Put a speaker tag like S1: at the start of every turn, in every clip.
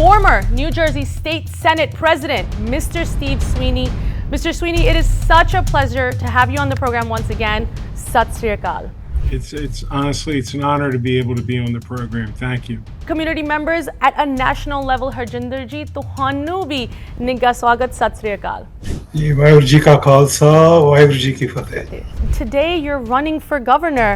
S1: former New Jersey State Senate President, Mr. Steve Sweeney. Mr. Sweeney, it is such a pleasure to have you on the program once again. Sat Sri Akal.
S2: It's honestly, it's an honor to be able to be on the program. Thank you.
S1: Community members at a national level, Harjinder ji, ਤੁਹਾਨੂੰ ਵੀ ਨਿੱਘਾ ਸਵਾਗਤ, ਸਤਿ ਸ੍ਰੀ ਅਕਾਲ.
S3: ਜੀ ਵਾਹਿਗੁਰੂ ਜੀ ਕਾ ਖਾਲਸਾ, ਵਾਹਿਗੁਰੂ ਜੀ ਕੀ ਫਤਿਹ.
S1: Today you're running for governor.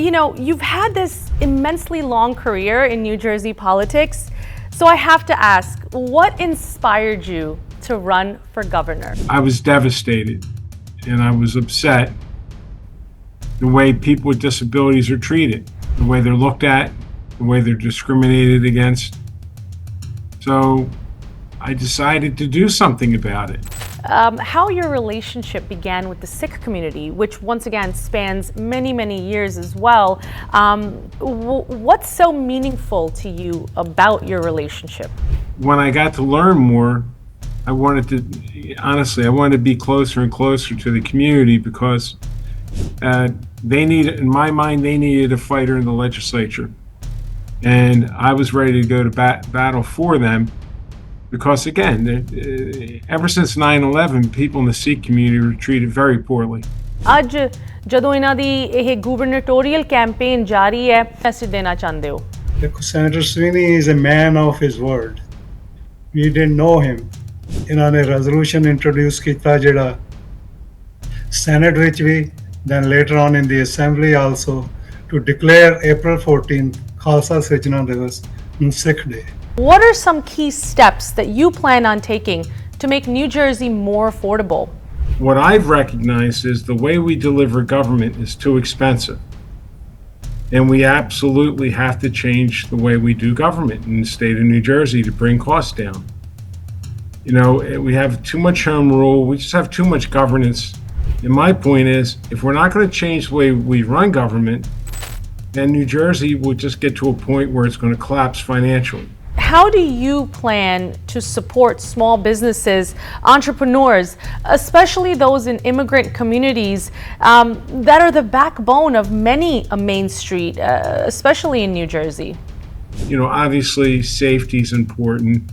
S1: You know, you've had this immensely long career in New Jersey politics. So I have to ask, what inspired you to run for governor?
S2: I was devastated and I was upset the way people with disabilities are treated, the way they're looked at, the way they're discriminated against. So I decided to do something about it.
S1: How your relationship began with the Sikh community, which once again spans many, many years as well. What's so meaningful to you about your relationship?
S2: When I got to learn more, I wanted to be closer and closer to the community because in my mind, they needed a fighter in the legislature. And I was ready to go to battle for them. Because again, ever since 9/11, people in the Sikh community were treated very poorly.
S1: ਅੱਜ ਜਦੋਂ ਇਹਨਾਂ ਦੀ ਇਹ gubernatorial campaign ਜਾਰੀ ਹੈ, message ਦੇਣਾ ਚਾਹੁੰਦੇ ਹੋ?
S3: ਦੇਖੋ, Senator Sweeney is a man of his word. We didn't know him. ਇਹਨਾਂ ਨੇ resolution introduce ਕੀਤਾ ਜਿਹੜਾ Senate ਵਿੱਚ ਵੀ, then later on in the Assembly also, to declare April 14th Khalsa Sirjana Divas Sikh Day.
S1: What are some key steps that you plan on taking to make New Jersey more affordable?
S2: What I've recognized is the way we deliver government is too expensive. And we absolutely have to change the way we do government in the state of New Jersey to bring costs down. You know, we have too much home rule, we just have too much governance. And my point is, if we're not going to change the way we run government, then New Jersey will just get to a point where it's going to collapse financially.
S1: How do you plan to support small businesses, entrepreneurs, especially those in immigrant communities that are the backbone of many a Main Street, especially in New Jersey?
S2: You know, obviously safety is important.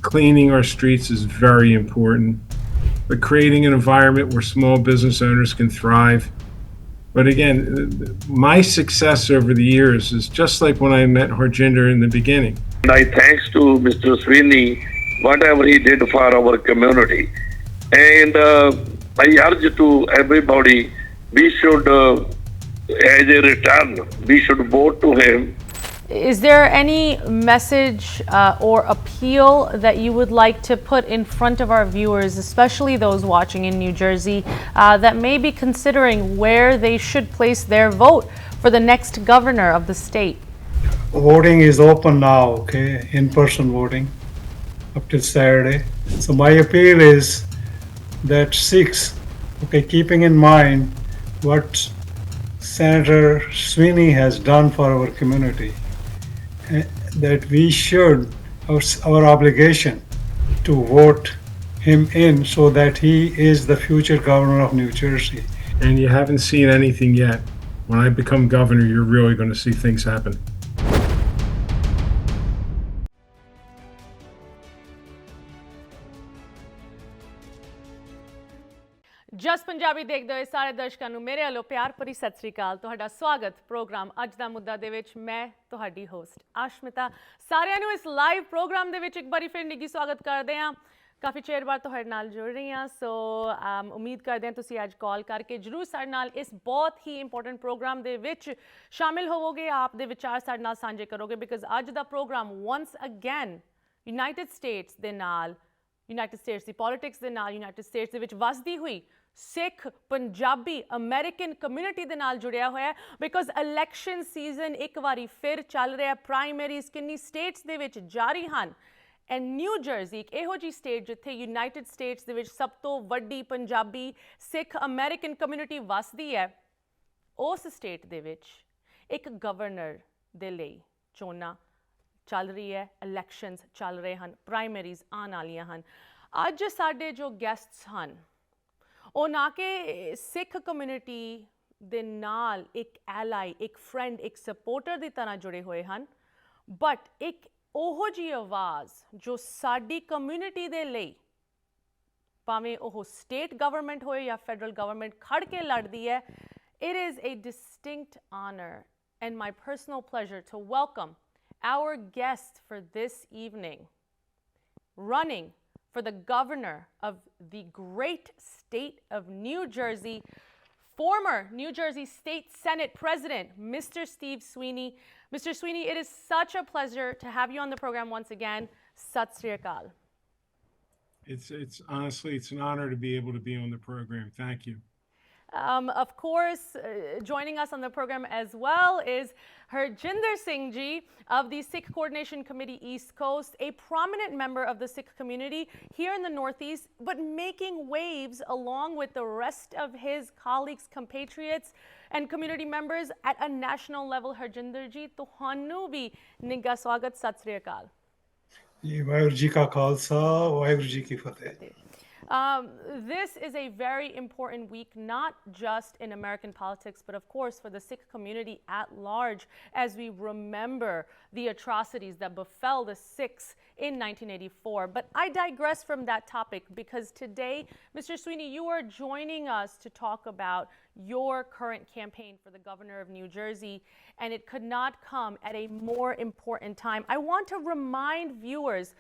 S2: Cleaning our streets is very important. But creating an environment where small business owners can thrive. But again, my success over the years is just like when I met Harjinder in the beginning.
S4: And I thanks to Mr. Sweeney, whatever he did for our community. And I urge to everybody, we should, as a return, we should vote to him.
S1: Is there any message or appeal that you would like to put in front of our viewers, especially those watching in New Jersey, that may be considering where they should place their vote for the next governor of the state?
S3: Voting is open now, okay, in-person voting up till Saturday. So my appeal is that Sikhs, okay, keeping in mind what Senator Sweeney has done for our community, that we should, our obligation to vote him in so that he is the future governor of New Jersey.
S2: And you haven't seen anything yet. When I become governor, you're really going to see things happen.
S1: ਜਸ ਪੰਜਾਬੀ ਦੇਖਦੇ ਹੋਏ ਸਾਰੇ ਦਰਸ਼ਕਾਂ ਨੂੰ ਮੇਰੇ ਵੱਲੋਂ ਪਿਆਰ ਭਰੀ ਸਤਿ ਸ੍ਰੀ ਅਕਾਲ. ਤੁਹਾਡਾ ਸਵਾਗਤ ਪ੍ਰੋਗਰਾਮ ਅੱਜ ਦਾ ਮੁੱਦਾ ਦੇ ਵਿੱਚ. ਮੈਂ ਤੁਹਾਡੀ ਹੋਸਟ ਆਸ਼ਮਿਤਾ. ਸਾਰਿਆਂ ਨੂੰ ਇਸ ਲਾਈਵ ਪ੍ਰੋਗਰਾਮ ਦੇ ਵਿੱਚ ਇੱਕ ਵਾਰੀ ਫਿਰ ਨਿੱਘੀ ਸਵਾਗਤ ਕਰਦੇ ਹਾਂ. ਕਾਫੀ ਚਿਰ ਬਾਅਦ ਤੁਹਾਡੇ ਨਾਲ ਜੁੜ ਰਹੀ ਹਾਂ. ਸੋ ਉਮੀਦ ਕਰਦੇ ਹਾਂ ਤੁਸੀਂ ਅੱਜ ਕਾਲ ਕਰਕੇ ਜ਼ਰੂਰ ਸਾਡੇ ਨਾਲ ਇਸ ਬਹੁਤ ਹੀ ਇੰਪੋਰਟੈਂਟ ਪ੍ਰੋਗਰਾਮ ਦੇ ਵਿੱਚ ਸ਼ਾਮਿਲ ਹੋਵੋਗੇ. ਆਪ ਦੇ ਵਿਚਾਰ ਸਾਡੇ ਨਾਲ ਸਾਂਝੇ ਕਰੋਗੇ ਬਿਕਾਜ਼ ਅੱਜ ਦਾ programme once again United States ਦੇ ਨਾਲ, ਯੂਨਾਈਟਿਡ ਸਟੇਟਸ ਦੀ ਪੋਲੀਟਿਕਸ ਦੇ ਨਾਲ, ਯੂਨਾਈਟਿਡ ਸਟੇਟਸ ਦੇ ਵਿੱਚ ਵੱਸਦੀ ਹੋਈ ਸਿੱਖ ਪੰਜਾਬੀ ਅਮਰੀਕਨ ਕਮਿਊਨਿਟੀ ਦੇ ਨਾਲ ਜੁੜਿਆ ਹੋਇਆ ਹੈ ਬਿਕਾਜ਼ ਇਲੈਕਸ਼ਨ ਸੀਜ਼ਨ ਇੱਕ ਵਾਰੀ ਫਿਰ ਚੱਲ ਰਿਹਾ. ਪ੍ਰਾਇਮਰੀਜ਼ ਕਿੰਨੀ ਸਟੇਟਸ ਦੇ ਵਿੱਚ ਜਾਰੀ ਹਨ ਐਂਡ ਨਿਊ ਜਰਸੀ ਇੱਕ ਇਹੋ ਜਿਹੀ ਸਟੇਟ ਜਿੱਥੇ ਯੂਨਾਈਟਿਡ ਸਟੇਟਸ ਦੇ ਵਿੱਚ ਸਭ ਤੋਂ ਵੱਡੀ ਪੰਜਾਬੀ ਸਿੱਖ ਅਮਰੀਕਨ ਕਮਿਊਨਿਟੀ ਵੱਸਦੀ ਹੈ. ਉਸ ਸਟੇਟ ਦੇ ਵਿੱਚ ਇੱਕ ਗਵਰਨਰ ਦੇ ਲਈ ਚੋਣਾਂ ਚੱਲ ਰਹੀ ਹੈ, ਇਲੈਕਸ਼ਨਸ ਚੱਲ ਰਹੇ ਹਨ, ਪ੍ਰਾਇਮਰੀਜ਼ ਆਉਣ ਵਾਲੀਆਂ ਹਨ. ਅੱਜ ਸਾਡੇ ਜੋ ਗੈਸਟਸ ਹਨ ਉਹ ਨਾ ਕਿ ਸਿੱਖ ਕਮਿਊਨਿਟੀ ਦੇ ਨਾਲ ਇੱਕ ਐਲਾਈ, ਇੱਕ ਫਰੈਂਡ, ਇੱਕ ਸਪੋਰਟਰ ਦੀ ਤਰ੍ਹਾਂ ਜੁੜੇ ਹੋਏ ਹਨ ਬਟ ਇੱਕ ਉਹ ਜੀ ਆਵਾਜ਼ ਜੋ ਸਾਡੀ ਕਮਿਊਨਿਟੀ ਦੇ ਲਈ ਭਾਵੇਂ ਉਹ ਸਟੇਟ ਗਵਰਨਮੈਂਟ ਹੋਏ ਜਾਂ ਫੈਡਰਲ ਗਵਰਨਮੈਂਟ ਖੜ ਕੇ ਲੜਦੀ ਹੈ, it is a distinct honor and my personal pleasure to welcome our guest for this evening, running for the governor of the great state of New Jersey, former New Jersey State Senate President, Mr. Steve Sweeney. Mr. Sweeney, it is such a pleasure to have you on the program once again. Sat Sri Akal.
S2: It's honestly, it's an honor to be able to be on the program. Thank you.
S1: Of course, joining us on the program as well is Harjinder Singh ji of the Sikh Coordination Committee East Coast, a prominent member of the Sikh community here in the Northeast, but making waves along with the rest of his colleagues, compatriots, and community members at a national level. Harjinder ji, ਤੁਹਾਨੂੰ ਵੀ ਨਿੱਘਾ ਸਵਾਗਤ, ਸਤਿ ਸ੍ਰੀ ਅਕਾਲ।
S3: ਜੀ ਵਾਹਿਗੁਰੂ ਜੀ ਕਾ ਖਾਲਸਾ, ਵਾਹਿਗੁਰੂ ਜੀ ਕੀ ਫਤਿਹ।
S1: This is a very important week, not just in American politics, but of course for the Sikh community at large, as we remember the atrocities that befell the Sikhs in 1984. But I digress from that topic because today, Mr. Sweeney, you are joining us to talk about your current campaign for the governor of New Jersey, and it could not come at a more important time. I want to remind viewers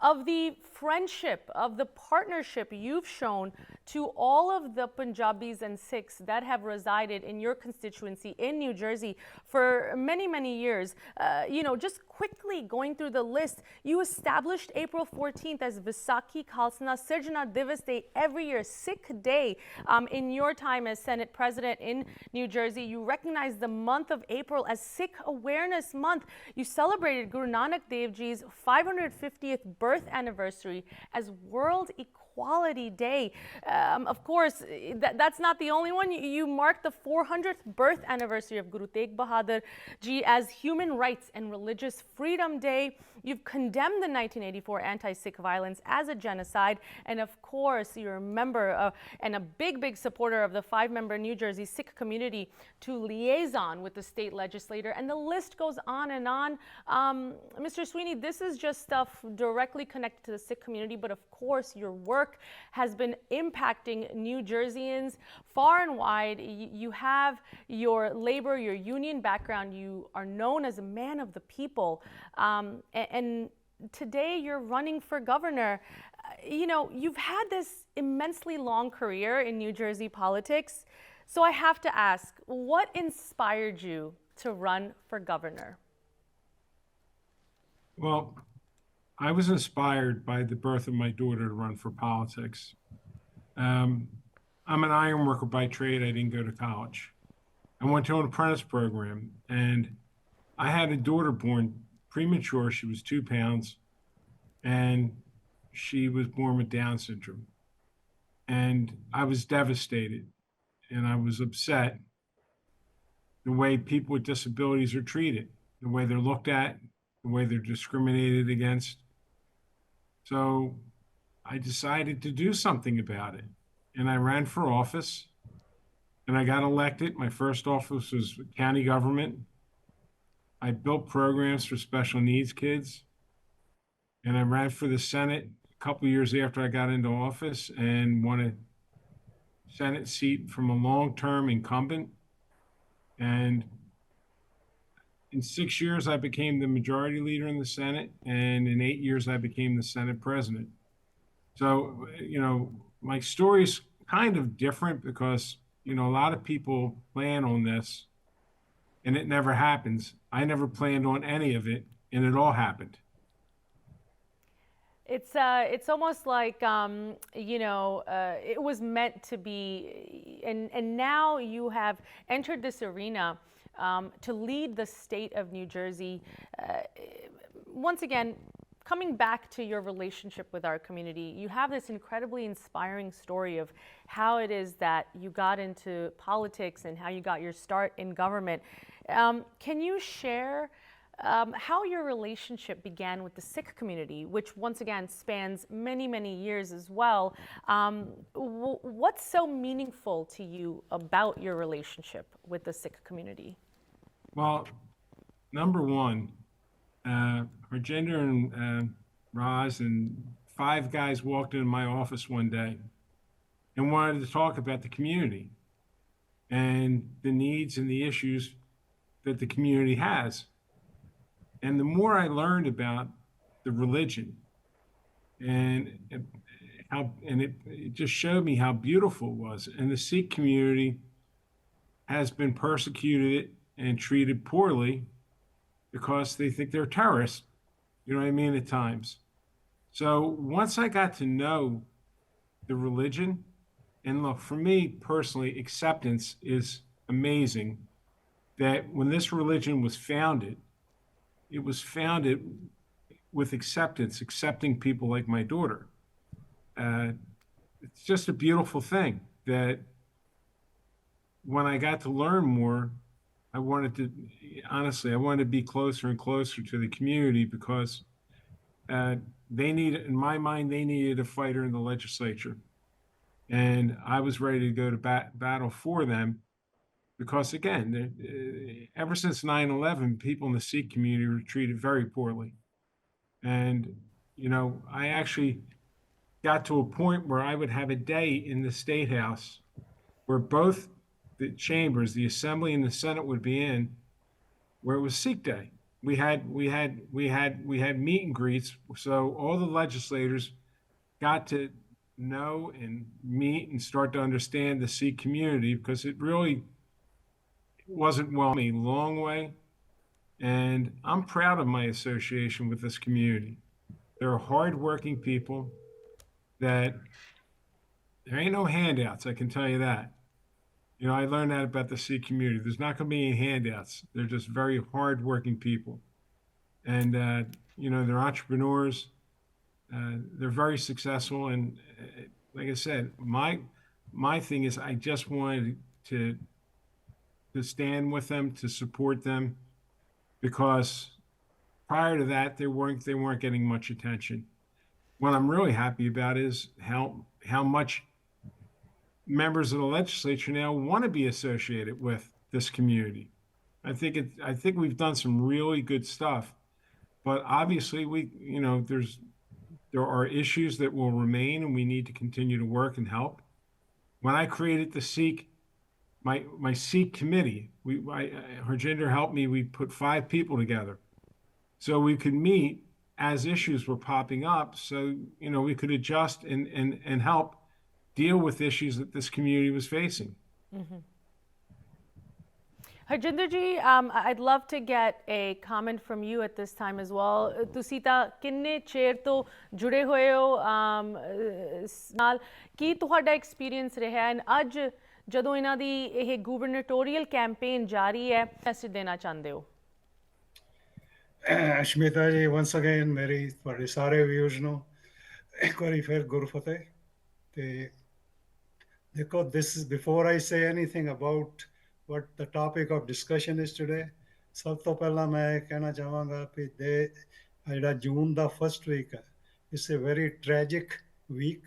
S1: of the friendship, of the partnership you've shown to all of the Punjabis and Sikhs that have resided in your constituency in New Jersey for many, many years. Just quickly going through the list, you established April 14th as Vaisakhi Khalsana Sirjana Divas Day every year, Sikh Day. In your time as Senate President in New Jersey, you recognized the month of April as Sikh Awareness Month. You celebrated Guru Nanak Dev Ji's 550th birth anniversary as World Equality Day. Of course, that's not the only one. You marked the 400th birth anniversary of Guru Tegh Bahadur Ji as Human Rights and Religious Freedom Day. You've condemned the 1984 anti-Sikh violence as a genocide. And of course, you're a member and a big, big supporter of the 5-member New Jersey Sikh community to liaison with the state legislator. And the list goes on and on. Mr. Sweeney, this is just stuff directly connected to the Sikh community, but of course, your work has been impacting New Jerseyans far and wide. You have your labor, your union background. You are known as a man of the people. And today you're running for governor. You've had this immensely long career in New Jersey politics. So I have to ask, what inspired you to run for governor?
S2: Well, I was inspired by the birth of my daughter to run for politics. I'm an iron worker by trade. I didn't go to college. I went to an apprentice program, and I had a daughter born premature. She was 2 pounds, and she was born with Down syndrome. And I was devastated, and I was upset the way people with disabilities are treated, the way they're looked at, the way they're discriminated against. So I decided to do something about it. And I ran for office, and I got elected. My first office was county government. I built programs for special needs kids. And I ran for the Senate a couple years after I got into office and won a Senate seat from a long-term incumbent. And in 6 years, I became the majority leader in the Senate, and in 8 years, I became the Senate president. So, my story's kind of different because, a lot of people plan on this, and it never happens. I never planned on any of it, and it all happened.
S1: It's almost like, it was meant to be, and now you have entered this arena to lead the state of New Jersey. Once again, coming back to your relationship with our community, you have this incredibly inspiring story of how it is that you got into politics and how you got your start in government. Can you share how your relationship began with the Sikh community, which once again spans many, many years as well? What's so meaningful to you about your relationship with the Sikh community?
S2: Well, number one, Harjinder and Roz and 5 guys walked into my office one day and wanted to talk about the community and the needs and the issues that the community has. And the more I learned about the religion and it just showed me how beautiful it was. And the Sikh community has been persecuted and treated poorly because they think they're terrorists. You know what I mean? At times. So once I got to know the religion, and look, for me personally, acceptance is amazing. That when this religion was founded, it was founded with acceptance, accepting people like my daughter. Uh, it's just a beautiful thing that when I got to learn more, I wanted to, honestly, I wanted to be closer and closer to the community because they needed, in my mind, they needed a fighter in the legislature. And I was ready to go to battle for them because, again, ever since 9/11, people in the Sikh community were treated very poorly. And, I actually got to a point where I would have a day in the State House where both the chambers, the Assembly and the Senate, would be in, where it was Sikh Day. We had meet and greets, so all the legislators got to know and meet and start to understand the Sikh community because it really wasn't well a long way. And I'm proud of my association with this community. They're hardworking people that there ain't no handouts, I can tell you that. I learned that about the Sikh community. There's not going to be any handouts. They're just very hardworking people. And, they're entrepreneurs. They're very successful. And like I said, my thing is I just wanted to stand with them, to support them, because prior to that, they weren't getting much attention. What I'm really happy about is how much members of the legislature now want to be associated with this community. I think we've done some really good stuff, but obviously there are issues that will remain, and we need to continue to work and help. When I created the Sikh, my Sikh committee, Harjinder helped me. We put 5 people together, so we could meet as issues were popping up. So we could adjust and help deal with issues that this community was facing.
S1: Harjinder ji, I'd love to get a comment from you at this time as well. ਤੁਸੀਂ ਤਾਂ ਕਿੰਨੇ ਚਿਰ ਤੋਂ ਜੁੜੇ ਹੋਏ ਹੋ ਨਾਲ ਕੀ ਤੁਹਾਡਾ ਐਕਸਪੀਰੀਅੰਸ ਰਿਹਾ ਹੈ ਅੱਜ ਜਦੋਂ ਇਹਨਾਂ ਦੀ ਇਹ ਗੁਬਰਨਟੋਰੀਅਲ ਕੈਂਪੇਨ ਜਾਰੀ ਹੈ ਮੈਸੇਜ ਦੇਣਾ ਚਾਹੁੰਦੇ ਹੋ
S3: ਅਸ਼ਮਿਤਾ ਜੀ once again ਮੇਰੀ ਤੁਹਾਡੇ ਸਾਰੇ ਵਿਊਜ਼ ਨੂੰ ਇੱਕ ਵਾਰੀ ਫਿਰ ਗੁਰਫਤਿਹ ਤੇ ਦੇਖੋ this is before I say anything about what the topic of discussion is today ਸਭ ਤੋਂ ਪਹਿਲਾਂ ਮੈਂ ਕਹਿਣਾ ਚਾਹਾਂਗਾ ਕਿ ਜਿਹੜਾ ਜੂਨ ਦਾ first week ਹੈ it's a very tragic week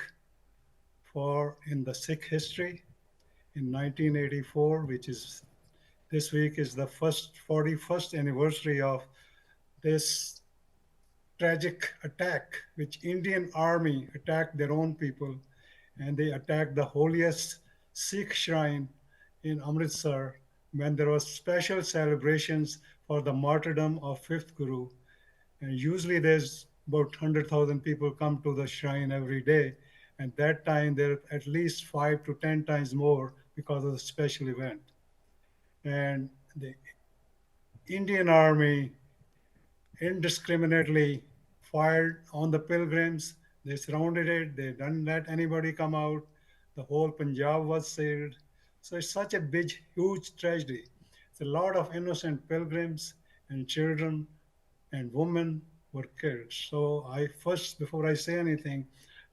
S3: in the Sikh history. In 1984, which is this week is the 41st anniversary of this tragic attack, which Indian army attacked their own people, and they attacked the holiest Sikh shrine in Amritsar when there was special celebrations for the martyrdom of 5th Guru. And usually there's about 100,000 people come to the shrine every day. And that time there are at least 5 to 10 times more because of the special event. And the Indian army indiscriminately fired on the pilgrims. They surrounded it. They didn't let anybody come out. The whole Punjab was sealed. So it's such a big, huge tragedy. It's a lot of innocent pilgrims and children and women were killed. So before I say anything,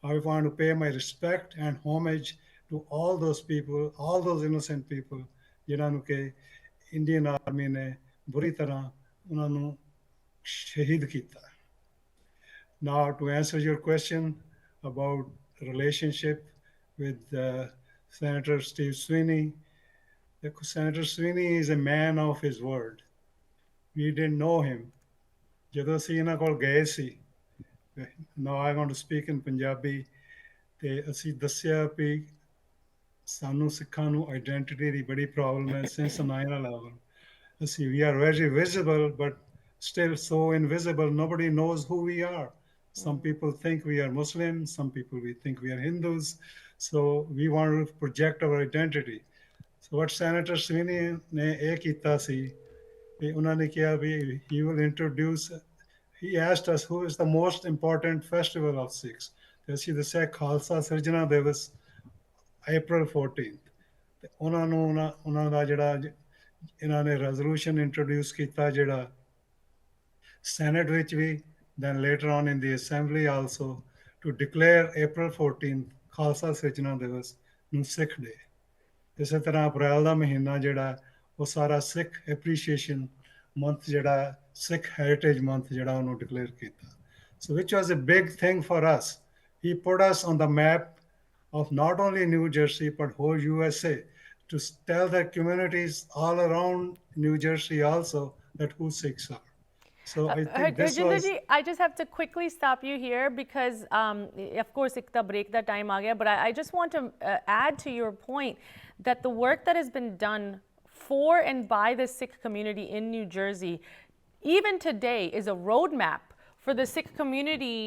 S3: I want to pay my respect and homage to all those people, all those innocent people, ਜਿਨ੍ਹਾਂ ਨੂੰ ਕਿ Indian army ਨੇ ਬੁਰੀ ਤਰ੍ਹਾਂ ਉਹਨਾਂ ਨੂੰ ਸ਼ਹੀਦ ਕੀਤਾ. Now, to answer your question about relationship with Senator Steve Sweeney, Senator Sweeney is a man of his word. We didn't know him ਜਦੋਂ ਅਸੀਂ ਇਹਨਾਂ ਕੋਲ ਗਏ ਸੀ, now I want to speak in Punjabi, ਤੇ ਅਸੀਂ ਦੱਸਿਆ ਵੀ ਸਾਨੂੰ ਸਿੱਖਾਂ ਨੂੰ ਆਈਡੈਂਟੀਟੀ ਦੀ ਬੜੀ ਪ੍ਰੋਬਲਮ ਹੈ since 9/11. ਅਸੀਂ we are very visible but still so invisible, nobody knows who we are. Some people think we are Muslims, some people we think we are Hindus, so we want to project our identity. So what Senator Sweeney ਨੇ ਇਹ ਕੀਤਾ ਸੀ ਵੀ ਉਹਨਾਂ ਨੇ ਕਿਹਾ ਵੀ he will introduce, he asked us who is the most important festival of Sikhs, ਤੇ ਅਸੀਂ ਦੱਸਿਆ ਖਾਲਸਾ ਸਿਰਜਣਾ ਦਿਵਸ April 14th. ਤੇ ਉਹਨਾਂ ਦਾ ਜਿਹੜਾ ਇਹਨਾਂ ਨੇ ਰੈਜ਼ੋਲੂਸ਼ਨ ਇੰਟਰੋਡਿਊਸ ਕੀਤਾ ਜਿਹੜਾ ਸੈਨੇਟ ਵਿੱਚ ਵੀ, then later on in the assembly also, to declare April 14th Khalsa ਸਿਰਜਣਾ ਦਿਵਸ ਨੂੰ ਸਿੱਖ ਡੇ। ਇਸੇ ਤਰ੍ਹਾਂ ਅਪ੍ਰੈਲ ਦਾ ਮਹੀਨਾ ਜਿਹੜਾ ਉਹ ਸਾਰਾ ਸਿੱਖ ਐਪਰੀਸ਼ੀਏਸ਼ਨ ਮੰਥ ਜਿਹੜਾ ਸਿੱਖ ਹੈਰੀਟੇਜ ਮੰਥ ਜਿਹੜਾ ਉਹਨੂੰ ਡਿਕਲੇਅਰ ਕੀਤਾ। So which was a big thing for us. He put us on the map of not only New Jersey but whole USA, to tell the communities all around New Jersey also that who Sikhs are. So I think this
S1: Harjinder
S3: was...
S1: ji, I just have to quickly stop you here because, of course, ek ta break that time aa gaya, but I just want to add to your point that the work that has been done for and by the Sikh community in New Jersey, even today, is a roadmap for the Sikh community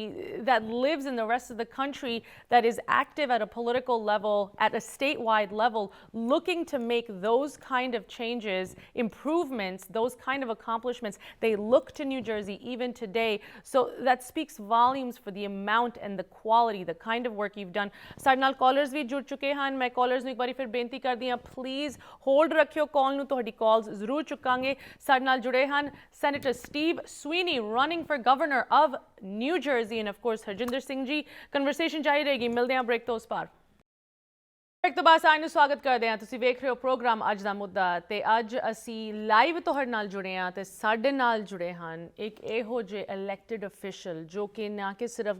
S1: that lives in the rest of the country, that is active at a political level, at a statewide level, looking to make those kind of changes, improvements, those kind of accomplishments. They look to New Jersey even today. So that speaks volumes for the amount and the quality, the kind of work you've done. ਸਾਡੇ ਨਾਲ callers ਵੀ ਜੁੜ ਚੁੱਕੇ ਹਨ। ਮੈਂ callers ਨੂੰ ਇੱਕ ਵਾਰੀ ਫਿਰ ਬੇਨਤੀ ਕਰਦੀ ਹਾਂ, ਪਲੀਜ਼ ਹੋਲਡ ਰੱਖਿਓ ਕਾਲ ਨੂੰ, ਤੁਹਾਡੀ ਕਾਲਸ ਜ਼ਰੂਰ ਚੁੱਕਾਂਗੇ। ਸਾਡੇ ਨਾਲ ਜੁੜੇ ਹਨ Senator Steve Sweeney, running for governor of New Jersey, and of course Harjinder Singh ji। Conversation ਜਾਰੀ ਰਹੇਗੀ, ਮਿਲਦੇ ਹਾਂ ਬ੍ਰੇਕ ਤੋਂ ਉਸ ਪਾਰ। ਬ੍ਰੇਕ ਤੋਂ ਬਾਅਦ ਸਾਰਿਆਂ ਨੂੰ ਸਵਾਗਤ ਕਰਦੇ ਹਾਂ। ਤੁਸੀਂ ਵੇਖ ਰਹੇ ਹੋ ਪ੍ਰੋਗਰਾਮ ਅੱਜ ਦਾ ਮੁੱਦਾ, ਤੇ ਅੱਜ ਅਸੀਂ ਲਾਈਵ ਤੁਹਾਡੇ ਨਾਲ ਜੁੜੇ ਹਾਂ ਤੇ ਸਾਡੇ ਨਾਲ ਜੁੜੇ ਹਨ ਇੱਕ ਇਹੋ ਜਿਹੇ ਇਲੈਕਟਿਡ ਅਫੀਸ਼ੀਅਲ ਜੋ ਕਿ ਨਾ ਕਿ ਸਿਰਫ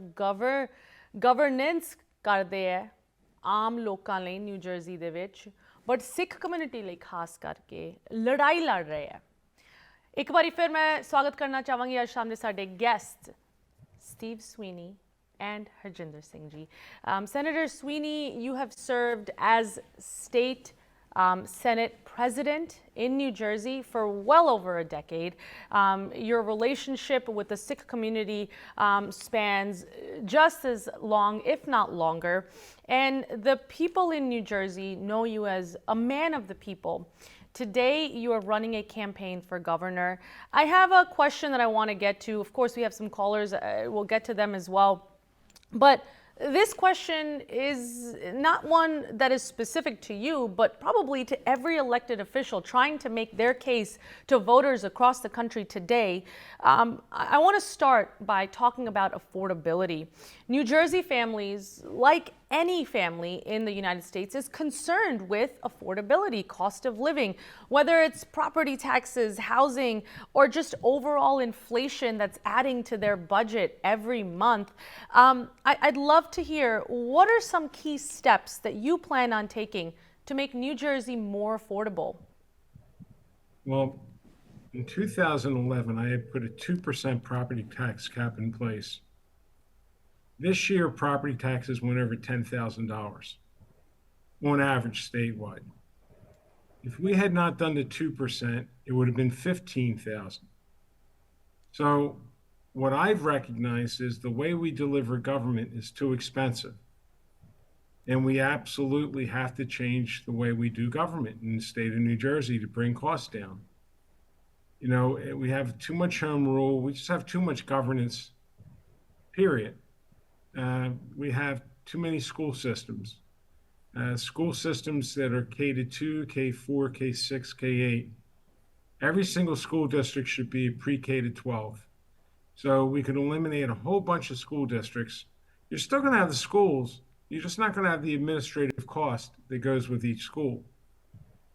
S1: ਗਵਰਨੈਂਸ ਕਰਦੇ ਹੈ ਆਮ ਲੋਕਾਂ ਲਈ ਨਿਊ ਜਰਸੀ ਦੇ ਵਿੱਚ, ਬਟ ਸਿੱਖ ਕਮਿਊਨਿਟੀ ਲਈ ਖਾਸ ਕਰਕੇ ਲੜਾਈ ਲੜ ਰਹੇ ਹੈ। ਇੱਕ ਵਾਰੀ ਫਿਰ ਮੈਂ ਸਵਾਗਤ ਕਰਨਾ ਚਾਹਾਂਗੀ ਅੱਜ ਸ਼ਾਮ ਦੇ ਸਾਡੇ guest Steve Sweeney and Harjinder Singh ji. Senator Sweeney, you have served as state Senate president in New Jersey for well over a decade. Your relationship with the Sikh community spans just as long, if not longer. And the people in New Jersey know you as a man of the people. Today, you are running a campaign for governor. I have a question that I want to get to. Of course, we have some callers. We'll get to them as well. But this question is not one that is specific to you, but probably to every elected official trying to make their case to voters across the country today. I want to start by talking about affordability. New Jersey families, like any family in the United States, is concerned with affordability, cost of living, whether it's property taxes, housing, or just overall inflation that's adding to their budget every month. I'd love to hear, what are some key steps that you plan on taking to make New Jersey more affordable?
S2: Well, in 2011, I had put a 2% property tax cap in place. This year, property taxes went over $10,000 on average statewide. If we had not done the 2%, it would have been $15,000. So what I've recognized is the way we deliver government is too expensive. And we absolutely have to change the way we do government in the state of New Jersey to bring costs down. You know, we have too much home rule. We just have too much governance, period. We have too many school systems. School systems that are K-2, K-4, K-6, K-8. Every single school district should be pre-K-12. So we could eliminate a whole bunch of school districts. You're still going to have the schools. You're just not going to have the administrative cost that goes with each school.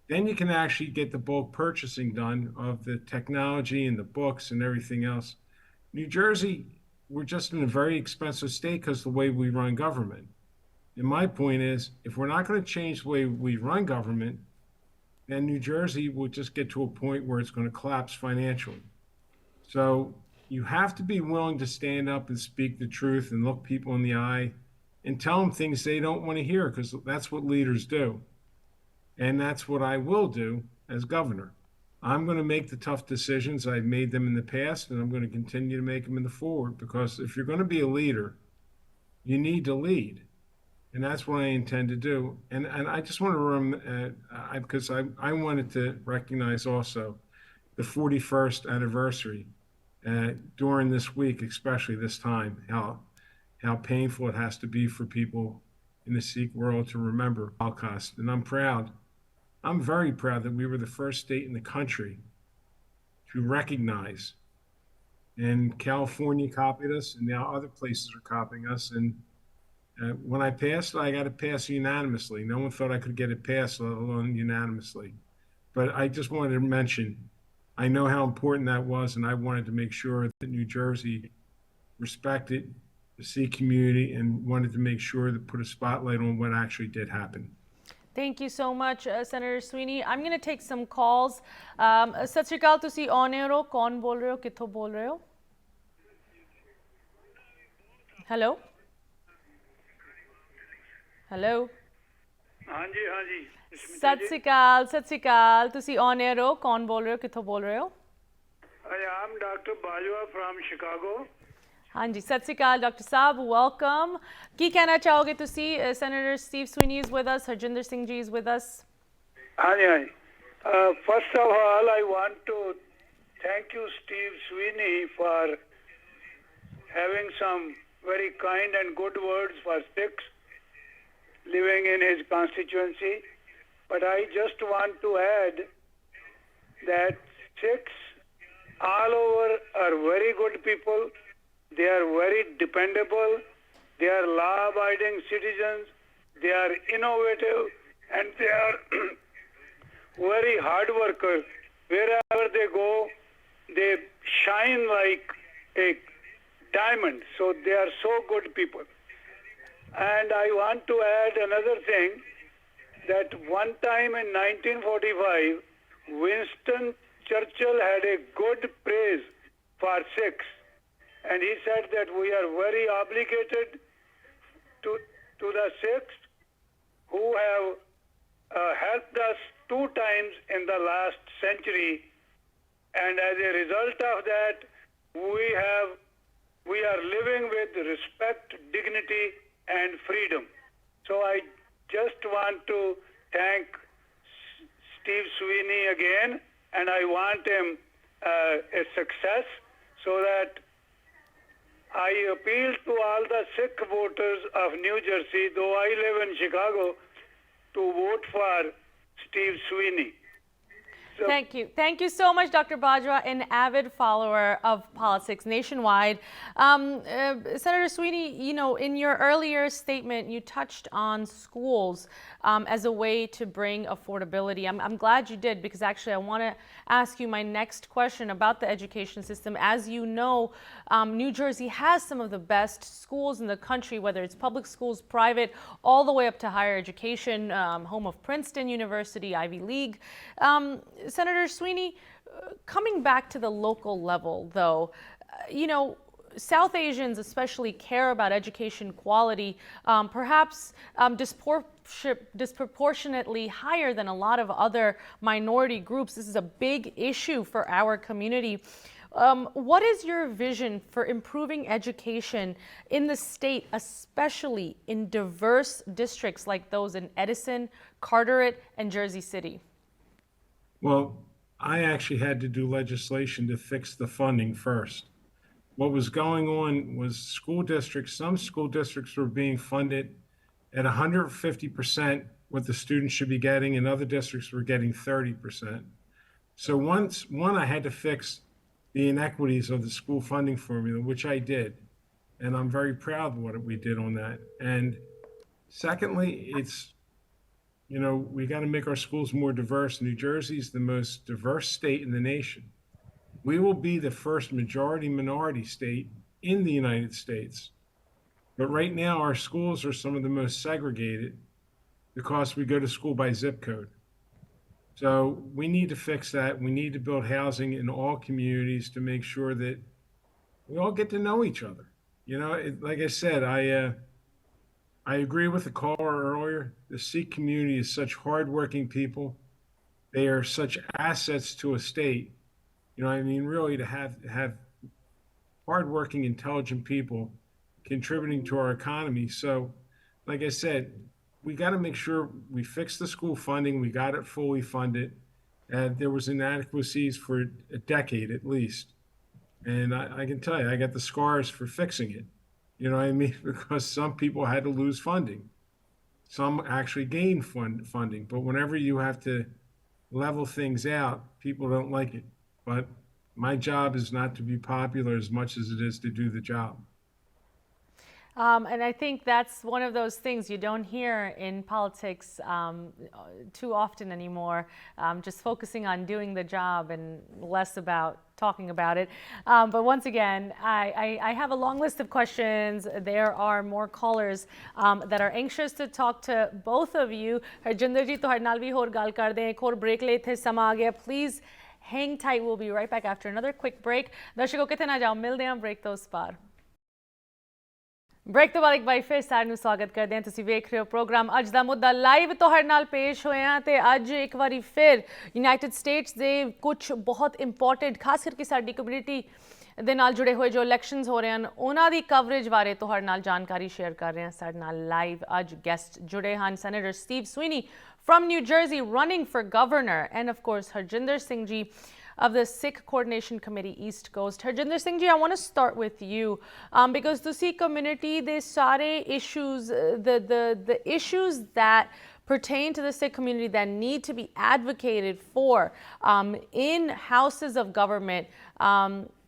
S2: Then you can actually get the bulk purchasing done of the technology and the books and everything else. New Jersey, we're just in a very expensive state because of the way we run government. And my point is, if we're not going to change the way we run government, then New Jersey will just get to a point where it's going to collapse financially. So you have to be willing to stand up and speak the truth and look people in the eye and tell them things they don't want to hear, because that's what leaders do. And that's what I will do as governor. I'm going to make the tough decisions. I've made them in the past, and I'm going to continue to make them in the forward, because if you're going to be a leader, you need to lead. And that's what I intend to do. And I just want to because I wanted to recognize also the 41st anniversary during this week, especially this time, how painful it has to be for people in the Sikh world to remember Holocaust. And I'm proud. I'm very proud that we were the first state in the country to recognize. And California copied us, and now other places are copying us. And when I passed, I got it passed unanimously. No one thought I could get it passed, let alone unanimously. But I just wanted to mention, I know how important that was, and I wanted to make sure that New Jersey respected the Sikh community and wanted to make sure to put a spotlight on what actually did happen.
S1: Thank you so much, Senator Sweeney. I'm going to take some calls. Sat Sri Akal, ਤੁਸੀਂ on air ਹੋ, ਕੌਣ ਬੋਲ ਰਹੇ ਹੋ, ਕਿੱਥੋਂ ਬੋਲ ਰਹੇ ਹੋ? Hello? Hello?
S5: ਹਾਂਜੀ ਹਾਂਜੀ
S1: ਸਤਿ ਸ੍ਰੀ ਅਕਾਲ, ਸਤਿ ਸ੍ਰੀ ਅਕਾਲ, ਤੁਸੀਂ on air ਹੋ, ਕੌਣ ਬੋਲ ਰਹੇ ਹੋ, ਕਿੱਥੋਂ ਬੋਲ ਰਹੇ ਹੋ?
S5: I am Dr. Bajwa from Chicago.
S1: ਹਾਂਜੀ, ਸਤਿ ਸ੍ਰੀ ਅਕਾਲ ਡਾਕਟਰ ਸਾਹਿਬ, ਵੈਲਕਮ। ਕੀ ਕਹਿਣਾ ਚਾਹੋਗੇ ਤੁਸੀਂ? Senator Steve Sweeney is with us, Harjinder Singh ji is with us.
S5: ਹਾਂਜੀ ਹਾਂਜੀ First of all, I want to thank you, Steve Sweeney, for having some very kind and good words for Sikhs living in his constituency. But I just want to add that Sikhs all over are very good people. They are very dependable. They are law-abiding citizens. They are innovative, and they are very hard workers. Wherever they go, they shine like a diamond. So they are so good people. And I want to add another thing, that one time in 1945, Winston Churchill had a good praise for Sikhs. And he said that we are very obligated to the Sikhs who have helped us 2 times in the last century. And as a result of that, we are living with respect, dignity, and freedom. So I just want to thank Steve Sweeney again, and I want him a success, so that I appeal to all the Sikh voters of New Jersey, though I live in Chicago, to vote for Steve Sweeney. So,
S1: Thank you. Thank you so much, Dr. Bajwa, an avid follower of politics nationwide. Senator Sweeney, you know, in your earlier statement, you touched on schools as a way to bring affordability. I'm glad you did, because actually I want to ask you my next question about the education system. As you know, New Jersey has some of the best schools in the country, whether it's public schools, private, all the way up to higher education, home of Princeton University, Ivy League. Senator Sweeney, coming back to the local level, though, you know, South Asians especially care about education quality, perhaps disproportionately higher than a lot of other minority groups. This is a big issue for our community. What is your vision for improving education in the state, especially in diverse districts like those in Edison, Carteret, and Jersey City?
S2: Well, I actually had to do legislation to fix the funding first. What was going on was some school districts were being funded at 150% what the students should be getting, and other districts were getting 30%. So I had to fix the inequities of the school funding formula, which I did. And I'm very proud of what we did on that. And secondly, you know, we got to make our schools more diverse. New Jersey is the most diverse state in the nation. We will be the first majority-minority state in the United States. But right now, our schools are some of the most segregated because we go to school by zip code. So we need to fix that. We need to build housing in all communities to make sure that We all get to know each other. Like I said, I agree with the caller earlier. The Sikh community is such hardworking people. They are such assets to a state. I mean, really, to have hardworking, intelligent people contributing to our economy. So, like I said, we got to make sure we fix the school funding. We got it fully funded. There was inadequacies for a decade at least. And I can tell you, I got the scars for fixing it. You know what I mean? Because some people had to lose funding. Some actually gained funding. But whenever you have to level things out, people don't like it. But my job is not to be popular as much as it is to do the job.
S1: And I think that's one of those things you don't hear in politics too often anymore, just focusing on doing the job and less about talking about it. But once again, I have a long list of questions. There are more callers that are anxious to talk to both of you. Harjinder ji, ਤੁਹਾਡੇ ਨਾਲ ਵੀ ਹੋਰ ਗੱਲ ਕਰਦੇ ਹਾਂ. ਇੱਕ ਹੋਰ break ਲਈ ਇੱਥੇ ਸਮਾਂ ਆ ਗਿਆ. Please hang tight. We'll be right back after another quick break. ਦਰਸ਼ਕੋ ਕਿਤੇ ਨਾ ਜਾਓ, ਮਿਲਦੇ ਹਾਂ break ਤੋਂ ਉਸ ਪਾਰ. ਬ੍ਰੇਕ ਤੋਂ ਬਾਅਦ ਇੱਕ ਵਾਰ ਫਿਰ ਸਾਰਿਆਂ ਨੂੰ ਸਵਾਗਤ ਕਰਦੇ ਹਾਂ. ਤੁਸੀਂ ਵੇਖ ਰਹੇ ਹੋ ਪ੍ਰੋਗਰਾਮ ਅੱਜ ਦਾ ਮੁੱਦਾ ਲਾਈਵ ਤੁਹਾਡੇ ਨਾਲ ਪੇਸ਼ ਹੋਏ ਹਾਂ ਤੇ ਅੱਜ ਇੱਕ ਵਾਰੀ ਫਿਰ ਯੂਨਾਈਟਿਡ ਸਟੇਟਸ ਦੇ ਕੁਝ ਬਹੁਤ ਇੰਪੋਰਟੈਂਟ ਖਾਸ ਕਰਕੇ ਸਾਡੀ ਕਮਿਊਨਿਟੀ ਦੇ ਨਾਲ ਜੁੜੇ ਹੋਏ ਜੋ ਇਲੈਕਸ਼ਨਸ ਹੋ ਰਹੇ ਹਨ ਉਹਨਾਂ ਦੀ ਕਵਰੇਜ ਬਾਰੇ ਤੁਹਾਡੇ ਨਾਲ ਜਾਣਕਾਰੀ ਸ਼ੇਅਰ ਕਰ ਰਹੇ ਹਾਂ. ਸਾਡੇ ਨਾਲ ਲਾਈਵ ਅੱਜ ਗੈਸਟ ਜੁੜੇ ਹਨ senator Steve Sweeney from New Jersey running for governor, and of course Harjinder Singh ji of the Sikh Coordination Committee East Coast. Harjinder Singh ji, I want to start with you because the Sikh community, the sare issues, the issues that pertain to the Sikh community that need to be advocated for in houses of government.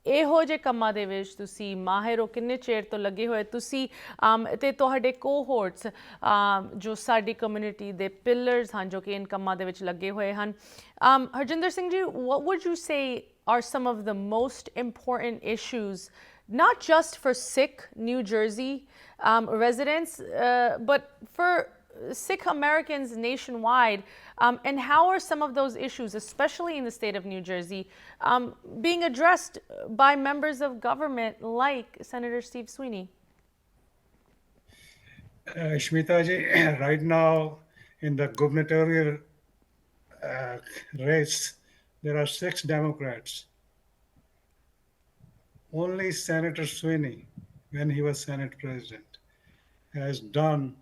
S1: ਇਹੋ ਜਿਹੇ ਕੰਮਾਂ ਦੇ ਵਿੱਚ ਤੁਸੀਂ ਮਾਹਿਰ ਹੋ, ਕਿੰਨੇ ਚਿਰ ਤੋਂ ਲੱਗੇ ਹੋਏ ਤੁਸੀਂ ਅਤੇ ਤੁਹਾਡੇ ਕੋਹੋਰਟਸ ਜੋ ਸਾਡੀ ਕਮਿਊਨਿਟੀ ਦੇ ਪਿਲਰਸ ਹਨ ਜੋ ਕਿ ਇਨ ਕੰਮਾਂ ਦੇ ਵਿੱਚ ਲੱਗੇ ਹੋਏ ਹਨ. Harjinder Singh ji, what would you say are some of the most important issues, not just for Sikh New Jersey residents, but for Sikh Americans nationwide, and how are some of those issues, especially in the state of New Jersey, being addressed by members of government like Senator Steve Sweeney?
S3: Shmita ji, right now in the gubernatorial race, there are 6 Democrats. Only Senator Sweeney, when he was Senate President, has done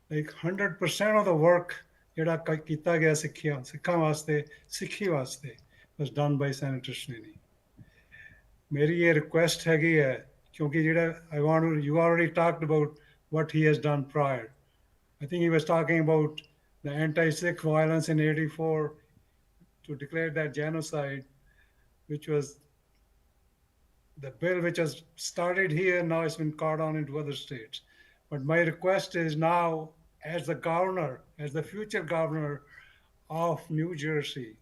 S3: like 100% of the work ਜਿਹੜਾ ਕੀਤਾ ਗਿਆ ਸਿੱਖਾਂ ਵਾਸਤੇ ਸਿੱਖੀ ਵਾਸਤੇ was done by Senator Sweeney. ਮੇਰੀ ਇਹ request ਹੈਗੀ ਹੈ ਕਿਉਂਕਿ ਜਿਹੜਾ you already talked about what he has done prior. I think he was talking about the anti-Sikh violence in 84 to declare that genocide, which was the bill which has started here, now it's been caught on into other states. But my request is now, as the governor, as the future governor of New Jersey,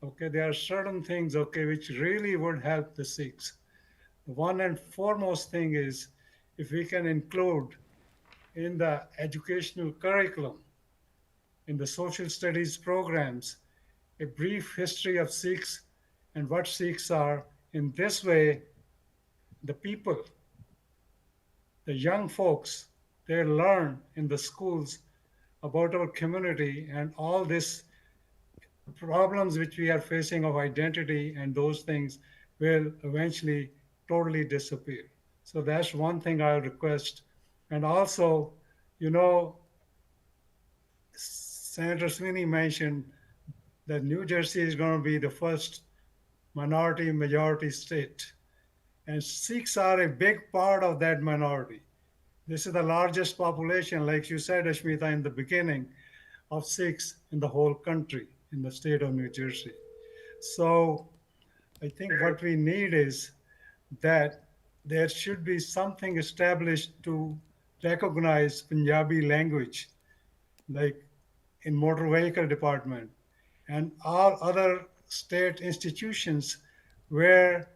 S3: okay, there are certain things, okay, which really would help the Sikhs. The one and foremost thing is if we can include in the educational curriculum, in the social studies programs, a brief history of Sikhs and what Sikhs are. In this way, the people, the young folks, they learn in the schools about our community and all these problems which we are facing of identity, and those things will eventually totally disappear. So that's one thing I request. And also, you know, Senator Sweeney mentioned that New Jersey is going to be the first minority-majority state. And Sikhs are a big part of that minority. This is the largest population, like you said, Ashmita, in the beginning, of Sikhs in the whole country, in the state of New Jersey. So I think what we need is that there should be something established to recognize Punjabi language, like in motor vehicle department and all other state institutions where